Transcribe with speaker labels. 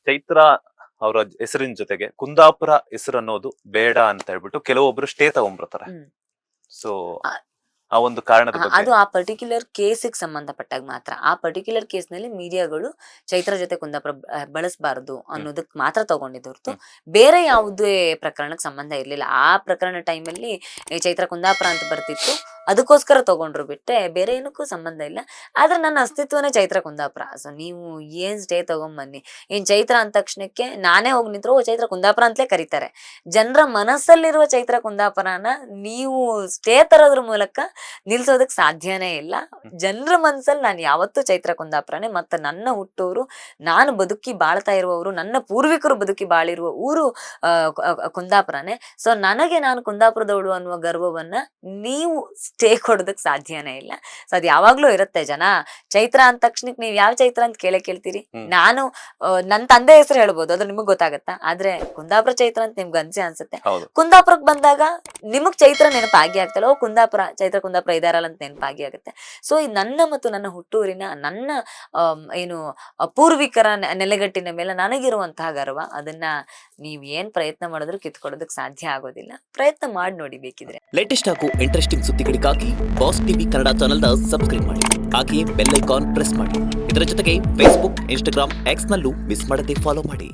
Speaker 1: ಚೈತ್ರ ಅವರ ಹೆಸರಿನ ಜೊತೆಗೆ ಕುಂದಾಪುರ ಹೆಸರು ಅನ್ನೋದು ಬೇಡ ಅಂತ ಹೇಳ್ಬಿಟ್ಟು ಕೆಲವೊಬ್ರು ಸ್ಟೇ ತಗೊಂಡ್ಬಿಡ್ತಾರೆ.
Speaker 2: ಹ್ಮ್.
Speaker 1: ಸೊ ಆ ಒಂದು ಕಾರಣದ
Speaker 2: ಅದು
Speaker 1: ಬಗ್ಗೆ
Speaker 2: ಆ ಪರ್ಟಿಕ್ಯುಲರ್ ಕೇಸಿಗೆ ಸಂಬಂಧಪಟ್ಟಾಗ ಮಾತ್ರ. ಆ ಪರ್ಟಿಕ್ಯುಲರ್ ಕೇಸ್ನಲ್ಲಿ ಮೀಡಿಯಾಗಳು ಚೈತ್ರ ಜೊತೆ ಕುಂದಾಪುರ ಬಳಸಬಾರದು ಅನ್ನೋದಕ್ಕೆ ಮಾತ್ರ ತಗೊಂಡಿದ್ದು ಹೊರತು ಬೇರೆ ಯಾವುದೇ ಪ್ರಕರಣಕ್ಕೆ ಸಂಬಂಧ ಇರ್ಲಿಲ್ಲ. ಆ ಪ್ರಕರಣ ಟೈಮಲ್ಲಿ ಚೈತ್ರ ಕುಂದಾಪುರ ಅಂತ ಬರ್ತಿತ್ತು, ಅದಕ್ಕೋಸ್ಕರ ತಗೊಂಡ್ರು ಬಿಟ್ಟೆ ಬೇರೆ ಏನಕ್ಕೂ ಸಂಬಂಧ ಇಲ್ಲ. ಆದ್ರೆ ನನ್ನ ಅಸ್ತಿತ್ವನೇ ಚೈತ್ರ ಕುಂದಾಪುರ. ಸೊ ನೀವು ಏನ್ ಸ್ಟೇ ತಗೊಂಬನ್ನಿ, ಏನ್ ಚೈತ್ರ ಅಂದ ತಕ್ಷಣಕ್ಕೆ ನಾನೇ ಹೋಗಿ ನಿಂತ್ರು ಚೈತ್ರ ಕುಂದಾಪುರ ಅಂತಲೇ ಕರೀತಾರೆ. ಜನರ ಮನಸ್ಸಲ್ಲಿರುವ ಚೈತ್ರ ಕುಂದಾಪುರನ ನೀವು ಸ್ಟೇ ತರೋದ್ರ ಮೂಲಕ ನಿಲ್ಸೋದಕ್ ಸಾಧ್ಯನೇ ಇಲ್ಲ. ಜನರ ಮನ್ಸಲ್ಲಿ ನಾನು ಯಾವತ್ತೂ ಚೈತ್ರ ಕುಂದಾಪುರನೇ. ಮತ್ತೆ ನನ್ನ ಹುಟ್ಟೂರು, ನಾನು ಬದುಕಿ ಬಾಳ್ತಾ ಇರುವವರು, ನನ್ನ ಪೂರ್ವಿಕರು ಬದುಕಿ ಬಾಳಿರುವ ಊರು ಕುಂದಾಪುರನೇ. ಸೊ ನನಗೆ ನಾನು ಕುಂದಾಪುರದವಳು ಅನ್ನುವ ಗರ್ವವನ್ನ ನೀವು ಸ್ಟೇ ಕೊಡೋದಕ್ ಸಾಧ್ಯನೇ ಇಲ್ಲ. ಸೊ ಅದ್ ಯಾವಾಗ್ಲೂ ಇರುತ್ತೆ. ಜನ ಚೈತ್ರ ಅಂದ ತಕ್ಷಣಕ್ಕೆ ನೀವ್ ಯಾವ ಚೈತ್ರ ಅಂತ ಕೇಳ್ತೀರಿ. ನಾನು ನನ್ ತಂದೆ ಹೆಸರು ಹೇಳ್ಬೋದು, ಅದು ನಿಮಗ್ ಗೊತ್ತಾಗತ್ತಾ? ಆದ್ರೆ ಕುಂದಾಪುರ ಚೈತ್ರ ಅಂತ ನಿಮ್ಗೆ ಅನ್ಸುತ್ತೆ. ಕುಂದಾಪುರಕ್ ಬಂದಾಗ ನಿಮಗ್ ಚೈತ್ರ ನೆನಪಾಗಿ ಆಗ್ತಲ್ಲ, ಓ ಕುಂದಾಪುರ, ಚೈತ್ರ ಕುಂದಾಪುರ ಇದಾರಲ್ಲ ಅಂತ ನೆನಪಾಗಿ ಆಗುತ್ತೆ. ಸೊ ಈ ನನ್ನ ಮತ್ತು ನನ್ನ ಹುಟ್ಟೂರಿನ, ನನ್ನ ಏನು ಪೂರ್ವಿಕರ ನೆಲೆಗಟ್ಟಿನ ಮೇಲೆ ನನಗಿರುವಂತಹ ಗರ್ವ, ಅದನ್ನ ನೀವ್ ಏನ್ ಪ್ರಯತ್ನ ಮಾಡಿದ್ರು ಕಿತ್ಕೊಳ್ಳೋದಕ್ ಸಾಧ್ಯ ಆಗೋದಿಲ್ಲ. ಪ್ರಯತ್ನ ಮಾಡಿ ನೋಡಿ ಬೇಕಿದ್ರೆ.
Speaker 3: ಲೇಟೆಸ್ಟ್ ಹಾಗೂ ಇಂಟ್ರೆಸ್ಟಿಂಗ್ ಸುದ್ದಿಗಳಿಗಾಗಿ ಬಾಸ್ ಟಿವಿ ಕನ್ನಡ ಚಾನೆಲ್ನ ಸಬ್ಸ್ಕ್ರೈಬ್ ಮಾಡಿ, ಹಾಗೆಯೇ ಬೆಲ್ ಐಕಾನ್ ಪ್ರೆಸ್ ಮಾಡಿ. ಇದರ ಜೊತೆಗೆ ಫೇಸ್ಬುಕ್, ಇನ್ಸ್ಟಾಗ್ರಾಮ್, ಎಕ್ಸ್ ನಲ್ಲೂ ಮಿಸ್ ಮಾಡದೆ ಫಾಲೋ ಮಾಡಿ.